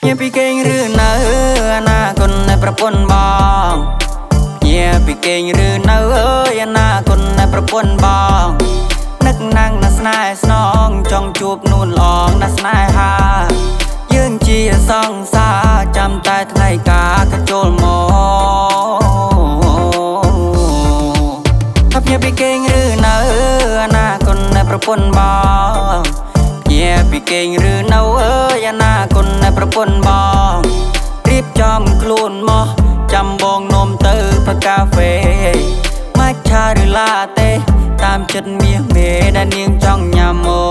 ញាពីគេងឬនៅអនាគតនៃប្រពន្ធបងញាពីគេងឬនៅអនាគតនៃប្រពន្ធបងនឹកណាំងណាស្នេហ៍ស្នងចង់ជួបនួនល្អណាស្នេហាយើងជាសង្សារចាំតែថ្ងៃការក៏ចូលមកថាញាពីគេងឬនៅអនាគតនៃប្រពន្ធបងញាពីគេងឬនៅអនាគតនៃប្រពន្ធបងរៀបចំខ្លួនមកចាំបងនំទៅផឹកកាហ្វេម៉ាច់ឆាឬឡាតេតាមចិត្តមាសមេដែលនាងចង់ញ៉ាំអូ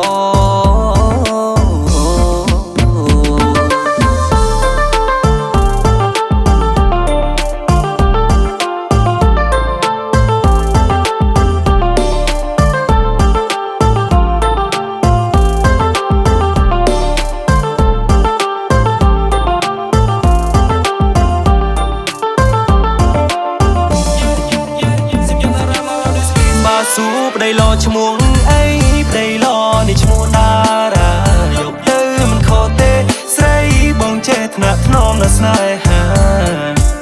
ស៊ូប្តីឡឈ្មោះអីប្តីឡនេះឈ្មោះតារាយកទៅមិនខុសទេស្រីបងចេះថ្នាក់ថ្នមនៅស្នេហា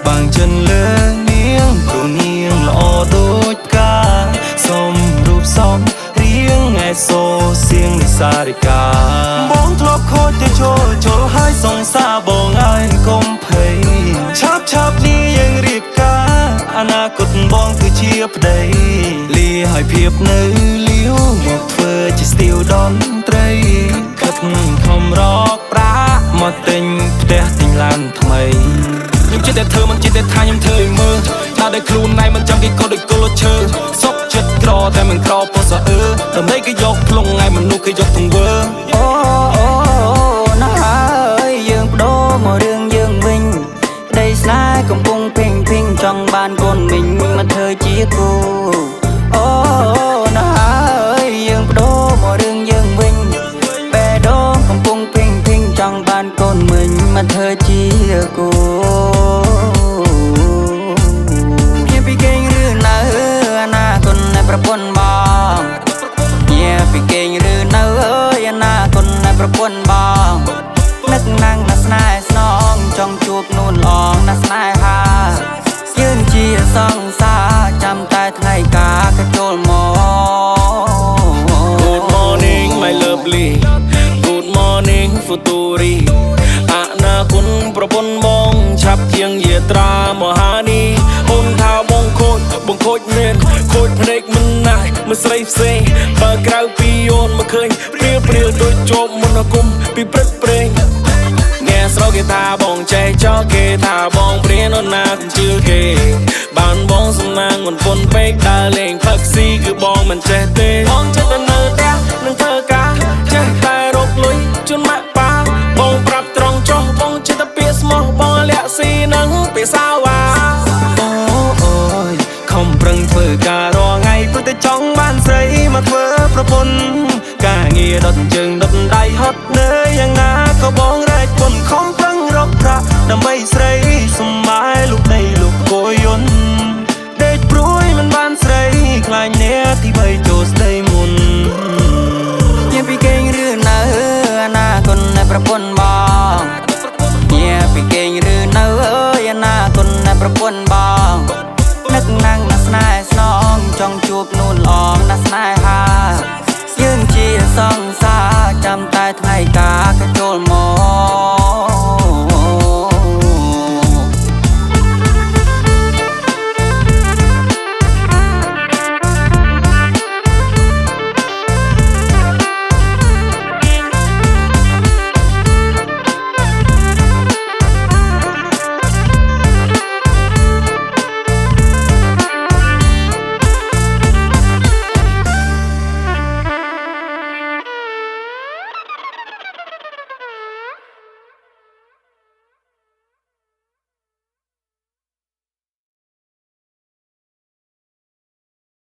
បាំងចិនលើនាងព្រោះនាងល្អដូចផ្កាសមរូបសមរៀងឯសូសៀងនិសារិកាបងធ្លាប់ខូចទៅជលហើយសង្សារបងហើយកុំភ័យឆាប់នេះយើងរៀបការអនាគតបងគឺជាប្តីលាឲ្យភាពនៅលាវមកធ្វើជាស្ទីលតន្ត្រីខិតខំរកប្រាក់មកទិញផ្ទះទិញឡានថ្មីខ្ញុំចិត្តតែធ្វើមិនចិត្តតែថាខ្ញុំធ្វើឲ្យមើលថាដោយខ្លួនណៃមិនចាំគេកត់ដូចគល់ឈើសុកចិត្តក្រតែមិនក្រពោះសអើដើម្បីគេយកផ្លុងថ្ងៃមនុស្សគេយកទង្វើអូណាស់ហើយយើងបដូរមករឿងយើងវិញក្តីស្នេហ៍កំពុងពេញចង់បានកូនមិញមកធ្វើជាគូអូណាស់ហើយយើងបដូរមករឿងយើងវិញបេះដូងកំពុងពេញចង់បានកូនមិញមកធ្វើជាគូញាពីគេងឬនៅអនាគតនៃប្រពន្ធបងញាពីគេងឬនៅអនាគតនៃប្រពន្ធបងនឹកណាំងណាស្នេហ៍ស្នងចង់ជួបនួនល្អណាស្នេហាយើងជាសង្សារចាំតែថ្ងៃការក៏ចូលមក Good morning my lovely Good morning Futuri អនាគតប្រពន្ធបងឆាប់ជាងយាត្រាមហានីអូនថាបងខូចមែនខូចភ្នែកមិនណាស់មិនស្រីផ្សេងបើក្រៅពីអូនមកឃើញព្រាលដូចជាប់មន្តអាគមពីព្រឹកព្រេងអ្នកស្រុកគេថាបងចេះចោលគេថាបងព្រាននណាជឿគេបានបងសំណាងមិនពុនពេកដើរលេងផឹកស៊ីគឺបងមិនចេះទេបងចិត្តតែនៅផ្ទះនឹងធ្វើការចេះតែរកលុយជូនម៉ាក់ប៉ាបងប្រាប់ត្រង់ចុះបងចិត្តតែពាក្យស្មោះបងលាក់ស៊ីនឹងពាក្យសាវ៉ាអូយខំប្រឹងធ្វើការរាល់ថ្ងៃព្រោះតែចង់បានស្រីមកធ្វើប្រពន្ធការងារដុតជើងដុតដៃហត់នៅយ៉ាងណាក៏បងរែកពុនខំប្រឹងរកប្រាក់ដើម្បីស្រី